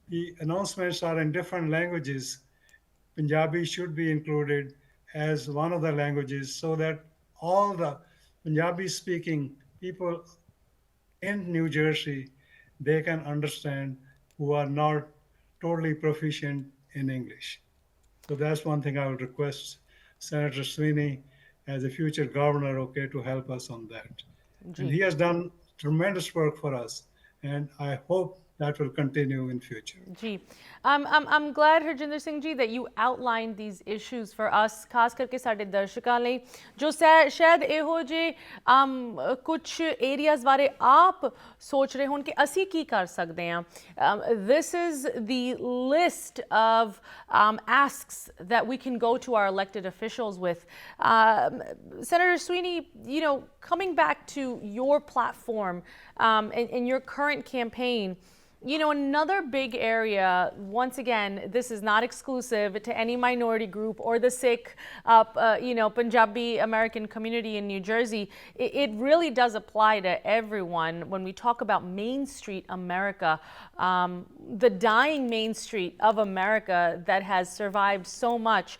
S3: the announcements are in different languages. Punjabi should be included as one of the languages so that all the Punjabi speaking people in New Jersey, they can understand, who are not totally proficient in English. So that's one thing I would request Senator Sweeney as a future governor, okay, to help us on that. And
S1: ji
S3: he has done tremendous work for us, and I hope that will continue in future.
S1: Ji I'm glad Harjinder Singh ji that you outlined these issues for us ਖਾਸ ਕਰਕੇ ਸਾਡੇ ਦਰਸ਼ਕਾਂ ਲਈ ਜੋ ਸ਼ਾਇਦ ਇਹੋ ਜਿਹੇ ਕੁਝ ਏਰੀਆਜ਼ ਬਾਰੇ ਆਪ ਸੋਚ ਰਹੇ ਹੋਣ ਕਿ ਅਸੀਂ ਕੀ ਕਰ ਸਕਦੇ ਹਾਂ this is the list of asks that we can go to our elected officials with Senator Sweeney, you know, coming back to your platform and your current campaign. You know, another big area, once again, this is not exclusive to any minority group or the Sikh, you know, Punjabi American community in New Jersey. It really does apply to everyone when we talk about Main Street America, the dying Main Street of America that has survived so much.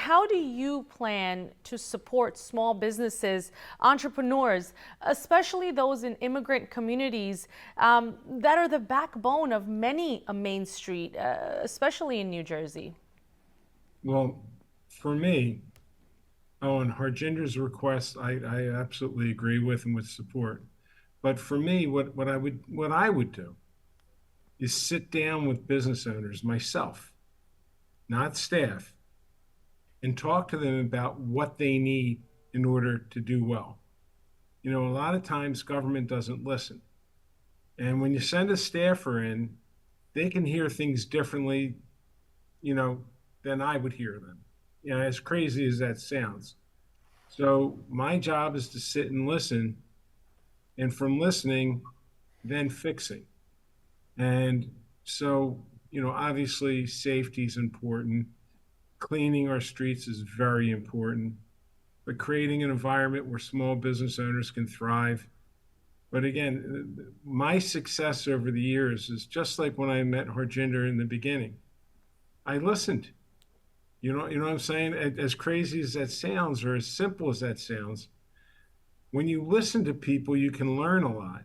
S1: How do you plan to support small businesses, entrepreneurs, especially those in immigrant communities that are the backbone of many a Main Street, especially in New Jersey?
S2: Well, for me, on Harjinder's request, I absolutely agree with and would support. But for me, what I would do is sit down with business owners myself, not staff, and talk to them about what they need in order to do well. You know, a lot of times government doesn't listen. And when you send a staffer in, they can hear things differently, you know, than I would hear them. You know, as crazy as that sounds. So my job is to sit and listen, and from listening, then fixing. And so, you know, obviously safety is important. Cleaning our streets is very important, but creating an environment where small business owners can thrive. But again, my success over the years is just like when I met Harjinder in the beginning. I listened. You know what I'm saying? As crazy as that sounds, or as simple as that sounds, when you listen to people, you can learn a lot.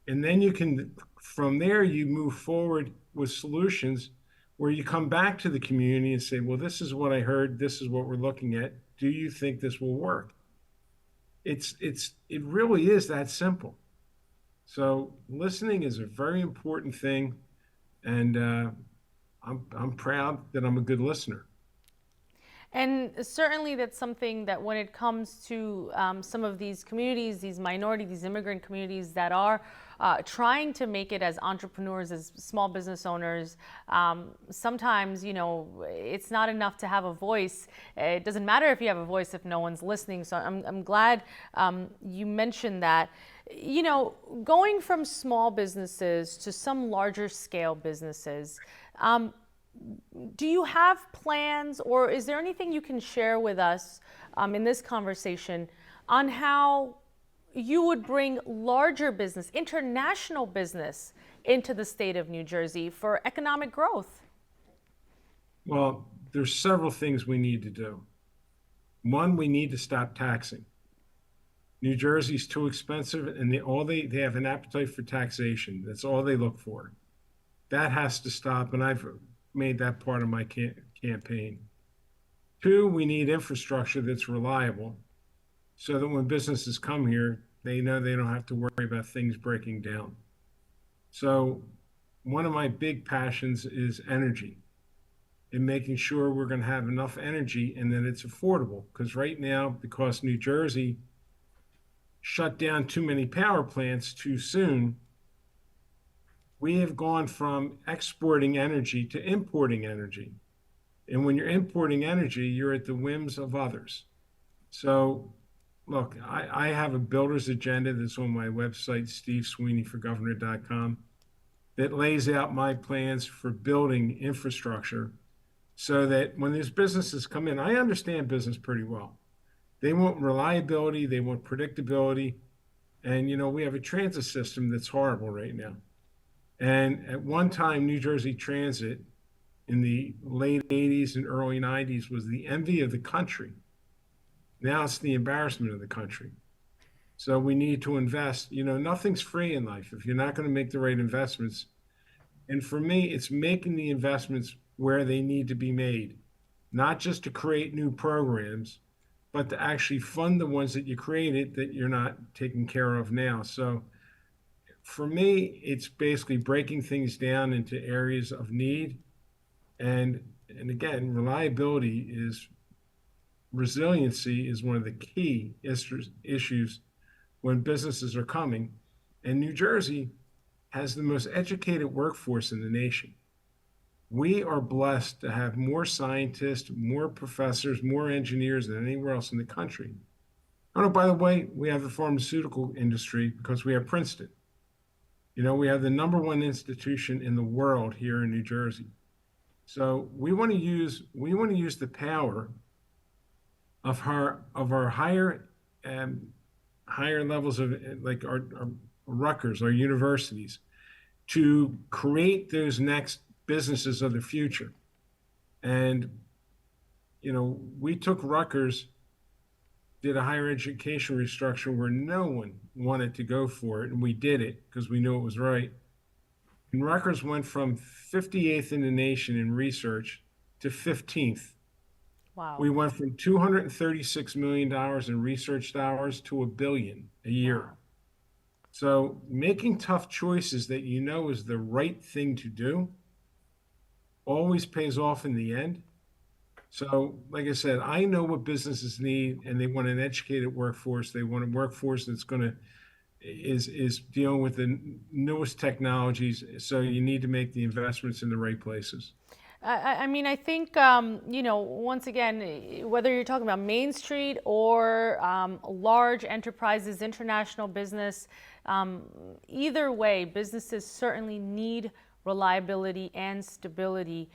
S2: And then you can, from there, you move forward with solutions where you come back to the community and say, well, this is what I heard, this is what we're looking at. Do you think this will work? It really is that simple. So listening is a very important thing, and I'm proud that I'm a good listener.
S1: And certainly that's something that when it comes to some of these communities, these minority, these immigrant communities that are trying to make it as entrepreneurs, as small business owners, sometimes, you know, it's not enough to have a voice. It doesn't matter if you have a voice if no one's listening. So I'm glad you mentioned that. You know, going from small businesses to some larger scale businesses, do you have plans, or is there anything you can share with us in this conversation on how you would bring larger business, international business, into the state of New Jersey for economic growth?
S2: Well, there's several things we need to do. One, we need to stop taxing. New Jersey's too expensive, and they have an appetite for taxation. That's all they look for. That has to stop, and I've made that part of my campaign. Two, we need infrastructure that's reliable so that when businesses come here, they know they don't have to worry about things breaking down. So one of my big passions is energy, and making sure we're going to have enough energy and that it's affordable. Because right now, because New Jersey shut down too many power plants too soon, we have gone from exporting energy to importing energy. And when you're importing energy, you're at the whims of others. So look, I have a builder's agenda that's on my website, stevesweeneyforgovernor.com, that lays out my plans for building infrastructure so that when these businesses come in, I understand business pretty well. They want reliability, they want predictability. And, you know, we have a transit system that's horrible right now. And at one time, New Jersey Transit in the late 80s and early 90s was the envy of the country. Now it's the embarrassment of the country. So we need to invest. You know, nothing's free in life. If you're not going to make the right investments, And for me, it's making the investments where they need to be made, not just to create new programs, but to actually fund the ones that you created that you're not taking care of now. So for me, it's basically breaking things down into areas of need. And again, resiliency is one of the key issues when businesses are coming. And New Jersey has the most educated workforce in the nation. We are blessed to have more scientists, more professors, more engineers than anywhere else in the country. Oh, by the way, we have the pharmaceutical industry because we have Princeton. You know, we have the #1 institution in the world here in New Jersey. So we want to use the power of our higher levels of like our Rutgers, our universities, to create those next businesses of the future. And you know, we took Rutgers, did a higher education restructure where no one wanted to go for it, and we did it because we knew it was right. And Rutgers went from 58th in the nation in research to 15th.
S1: Wow.
S2: We went from $236 million in research dollars to $1 billion a year.
S1: Wow.
S2: So making tough choices that you know is the right thing to do always pays off in the end. So, like I said, I know what businesses need, and they want an educated workforce. They want a workforce that's is dealing with the newest technologies. So you need to make the investments in the right places.
S1: I mean, I think, you know, once again, whether you're talking about Main Street or large enterprises, international business, either way, businesses certainly need reliability and stability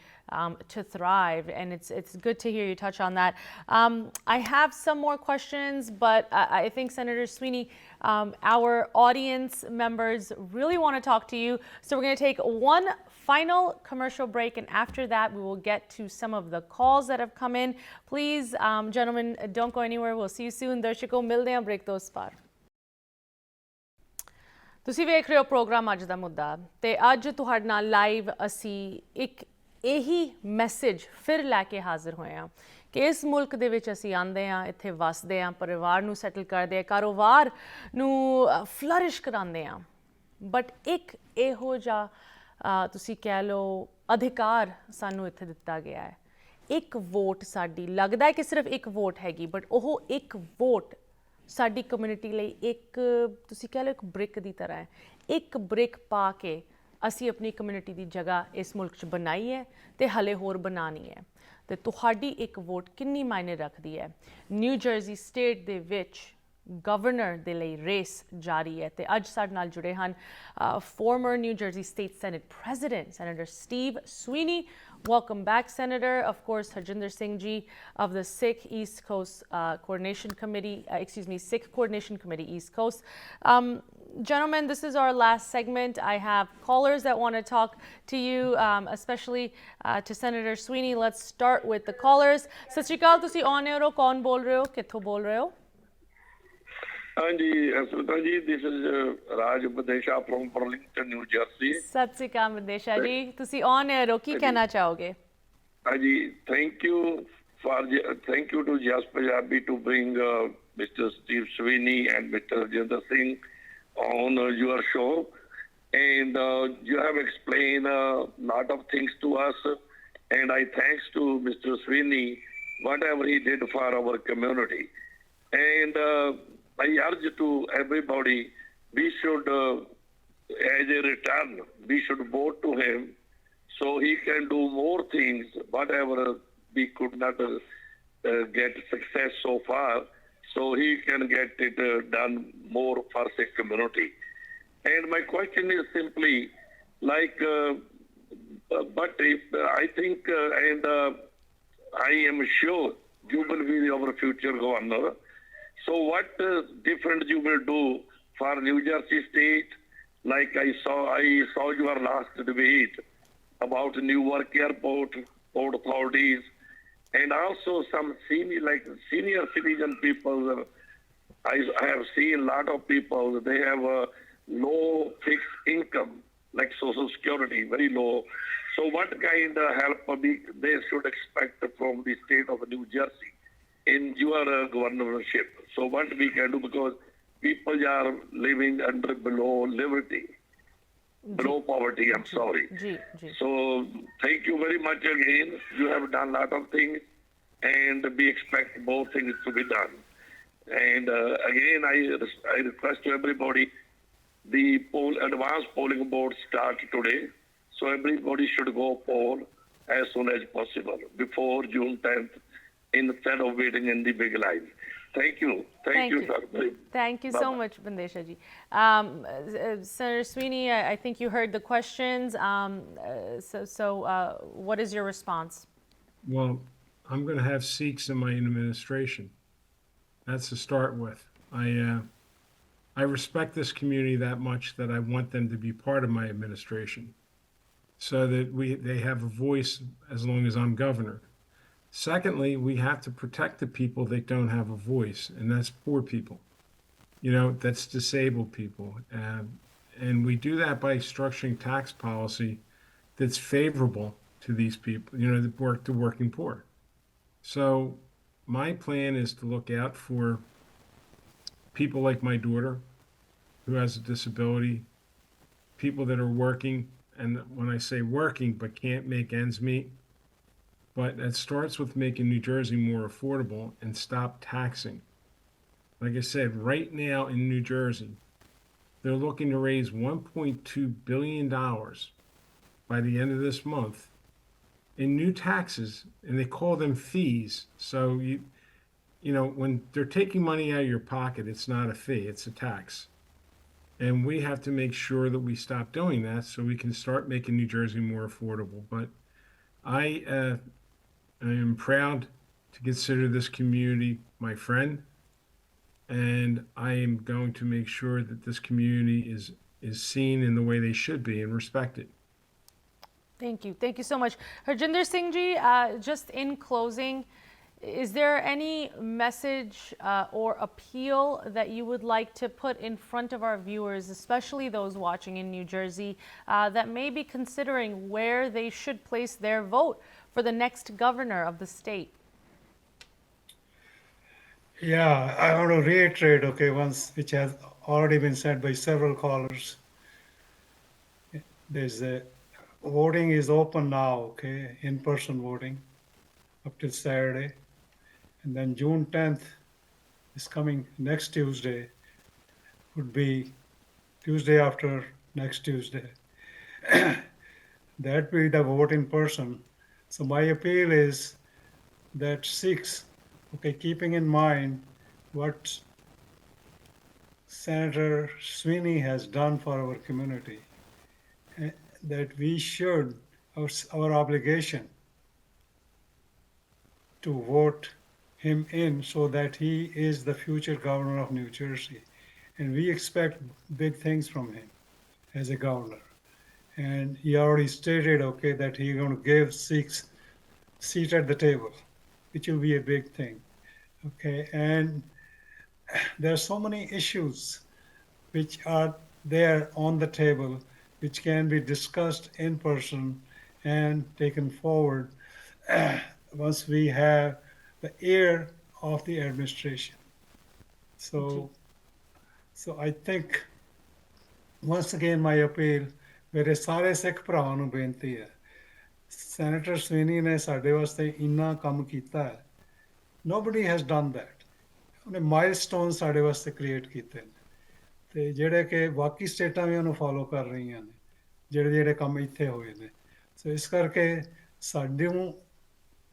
S1: to thrive, and it's good to hear you touch on that. I have some more questions, but I think Senator Sweeney, our audience members really want to talk to you, so we're going to take one final commercial break, and after that we will get to some of the calls that have come in. Please, gentlemen, don't go anywhere. We'll see you soon. ਦਰਸ਼ਕੋ ਮਿਲਦੇ ਹਾਂ break ਤੋਂ ਉਸ ਪਾਰ। ਤੁਸੀਂ ਵੇਖ ਰਹੇ ਹੋ programme ਅੱਜ ਦਾ ਮੁੱਦਾ, ਤੇ ਅੱਜ ਤੁਹਾਡੇ ਨਾਲ ਲਾਈਵ ਅਸੀਂ ਇੱਕ ਇਹੀ ਮੈਸੇਜ ਫਿਰ ਲੈ ਕੇ ਹਾਜ਼ਰ ਹੋਏ ਹਾਂ ਕਿ ਇਸ ਮੁਲਕ ਦੇ ਵਿੱਚ ਅਸੀਂ ਆਉਂਦੇ ਹਾਂ, ਇੱਥੇ ਵਸਦੇ ਹਾਂ, ਪਰਿਵਾਰ ਨੂੰ ਸੈਟਲ ਕਰਦੇ ਹਾਂ, ਕਾਰੋਬਾਰ ਨੂੰ ਫਲਰਿਸ਼ ਕਰਾਉਂਦੇ ਹਾਂ, ਬਟ ਇੱਕ ਇਹੋ ਜਿਹਾ ਤੁਸੀਂ ਕਹਿ ਲਓ ਅਧਿਕਾਰ ਸਾਨੂੰ ਇੱਥੇ ਦਿੱਤਾ ਗਿਆ ਹੈ। ਇੱਕ ਵੋਟ ਸਾਡੀ, ਲੱਗਦਾ ਹੈ ਕਿ ਸਿਰਫ ਇੱਕ ਵੋਟ ਹੈਗੀ, ਬਟ ਉਹ ਇੱਕ ਵੋਟ ਸਾਡੀ ਕਮਿਊਨਿਟੀ ਲਈ ਇੱਕ ਤੁਸੀਂ ਕਹਿ ਲਓ ਇੱਕ ਬ੍ਰਿਕ ਦੀ ਤਰ੍ਹਾਂ ਹੈ। ਇੱਕ ਬ੍ਰਿਕ ਪਾ ਕੇ ਅਸੀਂ ਆਪਣੀ ਕਮਿਊਨਿਟੀ ਦੀ ਜਗ੍ਹਾ ਇਸ ਮੁਲਕ 'ਚ ਬਣਾਈ ਹੈ ਅਤੇ ਹਲੇ ਹੋਰ ਬਣਾਉਣੀ ਹੈ। ਅਤੇ ਤੁਹਾਡੀ ਇੱਕ ਵੋਟ ਕਿੰਨੀ ਮਾਇਨੇ ਰੱਖਦੀ ਹੈ। ਨਿਊ ਜਰਸੀ ਸਟੇਟ ਦੇ ਵਿੱਚ ਗਵਰਨਰ ਦੇ ਲਈ ਰੇਸ ਜਾਰੀ ਹੈ, ਅਤੇ ਅੱਜ ਸਾਡੇ ਨਾਲ ਜੁੜੇ ਹਨ former New Jersey State Senate President Senator Steve Sweeney. Welcome back, Senator. Of course, Harjinder Singh ji of the Sikh East Coast Coordination Committee, Sikh Coordination Committee East Coast. Gentlemen, this is our last segment. I have callers that want to talk to you, especially to Senator Sweeney. Let's start with the callers. ਸਤਿ ਸ਼੍ਰੀ ਅਕਾਲ, ਤੁਸੀਂ on air ਹੋ, ਕੌਣ ਬੋਲ ਰਹੇ ਹੋ, ਕਿੱਥੋਂ ਬੋਲ ਰਹੇ ਹੋ?
S4: Anji, Asmita ji, this is Raj Badesha from Burlington, New Jersey.
S1: ਸਤਿ ਸ਼੍ਰੀ ਅਕਾਲ ਬਦੇਸ਼ਾ ਜੀ, ਤੁਸੀਂ on air ਹੋ, ਕੀ ਕਹਿਣਾ ਚਾਹੋਗੇ?
S4: Anji, thank you to Just Punjabi to bring Mr. Steve Sweeney and Mr. Harjinder Singh on your show, and you have explained a lot of things to us, and I thanks to Mr. Sweeney whatever he did for our community, and I urge to everybody, we should, as a return, we should vote to him so he can do more things, whatever we could not get success so far, so he can get it done more for Sikh community. And my question is simply like, but if I think, and I am sure you will be our future governor. So what different you will do for New Jersey State? Like I saw your last debate about Newark Airport, Port authorities, and also some senior citizen people. I have seen a lot of people, they have a low fixed income, like Social Security, very low. So what kind of help they should expect from the state of New Jersey in your governorship? So what we can do, because people are living under below liberty, below poverty, I'm sorry. So thank you very much again. You have done a lot of things, and we expect more things to be done. And again, I request to everybody, the advanced polling board start today. So everybody should go poll as soon as possible, before June 10th, instead of waiting in the big line. Thank you. Thank you, sir.
S1: Thank you so much, Bandesha ji. Senator Sweeney, I think you heard the questions. What is your response?
S2: Well, I'm going to have Sikhs in my administration. That's to start with. I respect this community that much that I want them to be part of my administration, so that they have a voice as long as I'm governor. Secondly, we have to protect the people that don't have a voice, and that's poor people. That's disabled people. And we do that by structuring tax policy that's favorable to these people, the working poor. So my plan is to look out for people like my daughter who has a disability, people that are working, and when I say working but can't make ends meet, but it starts with making New Jersey more affordable and stop taxing. Like I said, right now in New Jersey, they're looking to raise $1.2 billion by the end of this month in new taxes, and they call them fees. So when they're taking money out of your pocket, it's not a fee, it's a tax. And we have to make sure that we stop doing that so we can start making New Jersey more affordable. But I am proud to consider this community my friend, and I am going to make sure that this community is seen in the way they should be and respected.
S1: Thank you. Thank you so much. Harjinder Singh ji, just in closing, is there any message or appeal that you would like to put in front of our viewers, especially those watching in New Jersey, that may be considering where they should place their vote for the next governor of the state?
S3: Yeah, I want to reiterate, which has already been said by several callers. Voting is open now, in-person voting up till Saturday. And then June 10th is coming next Tuesday, would be Tuesday after next Tuesday. That will be the vote in person. So my appeal is that Sikhs, keeping in mind what Senator Sweeney has done for our community, that we should, our obligation to vote him in so that he is the future governor of New Jersey. And we expect big things from him as a governor. And he already stated, that he's going to give Sikhs seat at the table, which will be a big thing. And there are so many issues which are there on the table, which can be discussed in person and taken forward once we have the ear of the administration. So I think, once again, my appeal, ਮੇਰੇ ਸਾਰੇ ਸਿੱਖ ਭਰਾਵਾਂ ਨੂੰ ਬੇਨਤੀ ਹੈ, senator ਸਵੀਨੀ ਨੇ ਸਾਡੇ ਵਾਸਤੇ ਇੰਨਾ ਕੰਮ ਕੀਤਾ ਹੈ, nobody has done that. ਉਹਨੇ ਮਾਈਲਸਟੋਨ ਸਾਡੇ ਵਾਸਤੇ ਕ੍ਰੀਏਟ ਕੀਤੇ ਨੇ, ਤੇ ਜਿਹੜੇ ਕਿ ਬਾਕੀ ਸਟੇਟਾਂ ਵੀ ਉਹਨੂੰ ਫੋਲੋ ਕਰ ਰਹੀਆਂ ਨੇ, ਜਿਹੜੇ ਕੰਮ ਇੱਥੇ ਹੋਏ ਨੇ। ਸੋ ਇਸ ਕਰਕੇ ਸਾਨੂੰ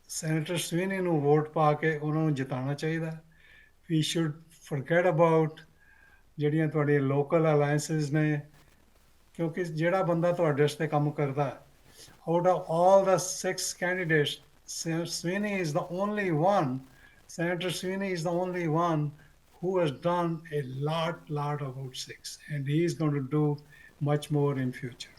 S3: ਸੈਨੇਟਰ ਸਵੀਨੀ ਨੂੰ ਵੋਟ ਪਾ ਕੇ ਉਹਨਾਂ ਨੂੰ ਜਿਤਾਉਣਾ ਚਾਹੀਦਾ। ਵੀ ਸ਼ੁੱਡ ਫੋਰਗੇਟ ਅਬਾਊਟ ਜਿਹੜੀਆਂ ਤੁਹਾਡੀਆਂ ਲੋਕਲ ਅਲਾਇੰਸਿਸ ਨੇ, ਕਿਉਂਕਿ ਜਿਹੜਾ ਬੰਦਾ ਤੁਹਾਡੇ ਵਾਸਤੇ ਕੰਮ ਕਰਦਾ, out of all the 6 candidates, Sweeney is the only one, Senator Sweeney is the only one who has done a lot about Sikhs, and he is going to do much more in future.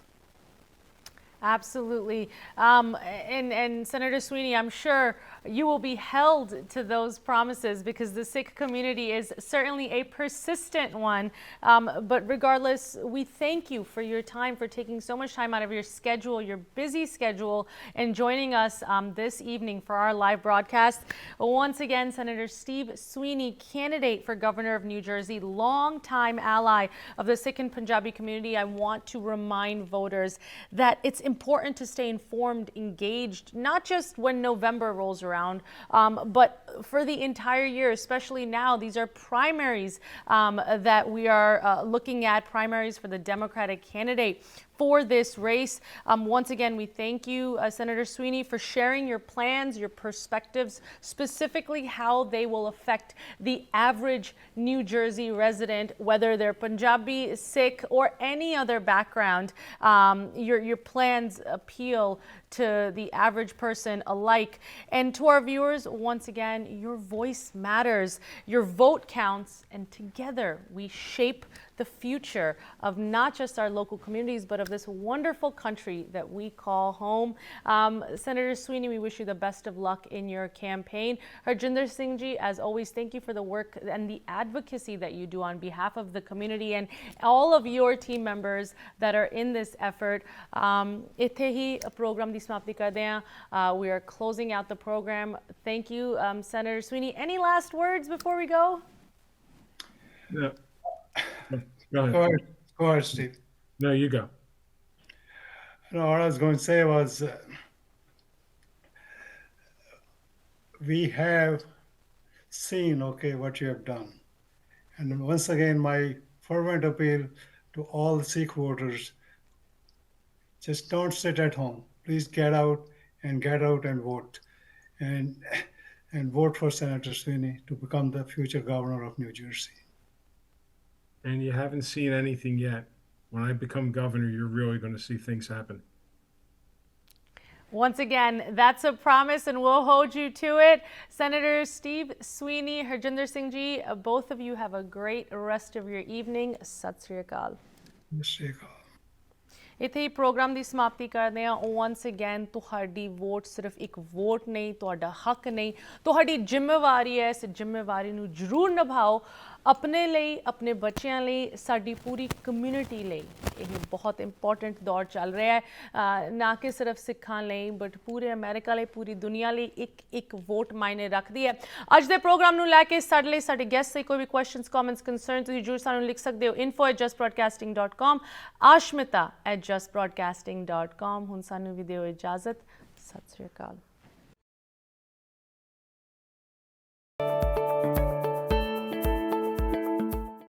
S1: Absolutely. And Senator Sweeney, I'm sure you will be held to those promises because the Sikh community is certainly a persistent one. But regardless, we thank you for your time, for taking so much time out of your schedule, your busy schedule, and joining us this evening for our live broadcast. Once again, Senator Steve Sweeney, candidate for governor of New Jersey, longtime ally of the Sikh and Punjabi community. I want to remind voters that it's important to stay informed, engaged, not just when November rolls around, but for the entire year, especially now. These are primaries that we are looking at, primaries for the Democratic candidate for this race. Once again, we thank you, Senator Sweeney, for sharing your plans, your perspectives, specifically how they will affect the average New Jersey resident, whether they're Punjabi, Sikh, or any other background. Your plans appeal to the average person alike. And to our viewers, once again, your voice matters, your vote counts, and together we shape the future of not just our local communities, but of this wonderful country that we call home. Senator Sweeney, we wish you the best of luck in your campaign. Harjinder Singh ji, as always, thank you for the work and the advocacy that you do on behalf of the community and all of your team members that are in this effort. ਇੱਥੇ ਹੀ program ਦੀ ਸਮਾਪਤੀ ਕਰਦੇ ਹਾਂ. We are closing out the program. Thank you, Senator Sweeney. Any last words before we go?
S2: No. Go ahead.
S3: Go ahead, Steve.
S2: No, you go.
S3: No, what I was going to say was we have seen, okay, what you have done. And once again, my fervent appeal to all Sikh voters, just don't sit at home. Please get out and vote. And vote for Senator Sweeney to become the future governor of New Jersey.
S2: And you haven't seen anything yet. When I become governor, you're really going to see things happen.
S1: Once again, that's a promise and we'll hold you to it. Senator Steve Sweeney, Harjinder Singh ji, both of you have a great rest of your evening. Sat Sri Akal. ਇੱਥੇ ਹੀ programme ਦੀ ਸਮਾਪਤੀ ਕਰਦੇ ਹਾਂ. once again, ਤੁਹਾਡੀ vote ਸਿਰਫ ਇੱਕ vote ਨਹੀਂ, ਤੁਹਾਡਾ ਹੱਕ ਨਹੀਂ, ਤੁਹਾਡੀ ਜ਼ਿੰਮੇਵਾਰੀ ਹੈ. ਇਸ ਜ਼ਿੰਮੇਵਾਰੀ ਨੂੰ ਜ਼ਰੂਰ ਨਿਭਾਓ, ਆਪਣੇ ਲਈ, ਆਪਣੇ ਬੱਚਿਆਂ ਲਈ, ਸਾਡੀ ਪੂਰੀ ਕਮਿਊਨਿਟੀ ਲਈ. ਇਹ ਬਹੁਤ ਇੰਪੋਰਟੈਂਟ ਦੌਰ ਚੱਲ ਰਿਹਾ ਹੈ, ਨਾ ਕਿ ਸਿਰਫ ਸਿੱਖਾਂ ਲਈ ਬਟ ਪੂਰੇ ਅਮਰੀਕਾ ਲਈ, ਪੂਰੀ ਦੁਨੀਆ ਲਈ ਇੱਕ ਵੋਟ ਮਾਇਨੇ ਰੱਖਦੀ ਹੈ. ਅੱਜ ਦੇ ਪ੍ਰੋਗਰਾਮ ਨੂੰ ਲੈ ਕੇ ਸਾਡੇ ਲਈ, ਸਾਡੇ ਗੈਸਟ ਲਈ ਕੋਈ ਵੀ ਕੁਐਸਚਨਸ, ਕਮੈਂਟਸ, ਕੰਸਰਨ ਤੁਸੀਂ ਜ਼ਰੂਰ ਸਾਨੂੰ ਲਿਖ ਸਕਦੇ ਹੋ. info@justbroadcasting.com, ashmita@justbroadcasting.com. ਹੁਣ ਸਾਨੂੰ ਵੀ ਦਿਓ ਇਜਾਜ਼ਤ. ਸਤਿ ਸ਼੍ਰੀ ਅਕਾਲ.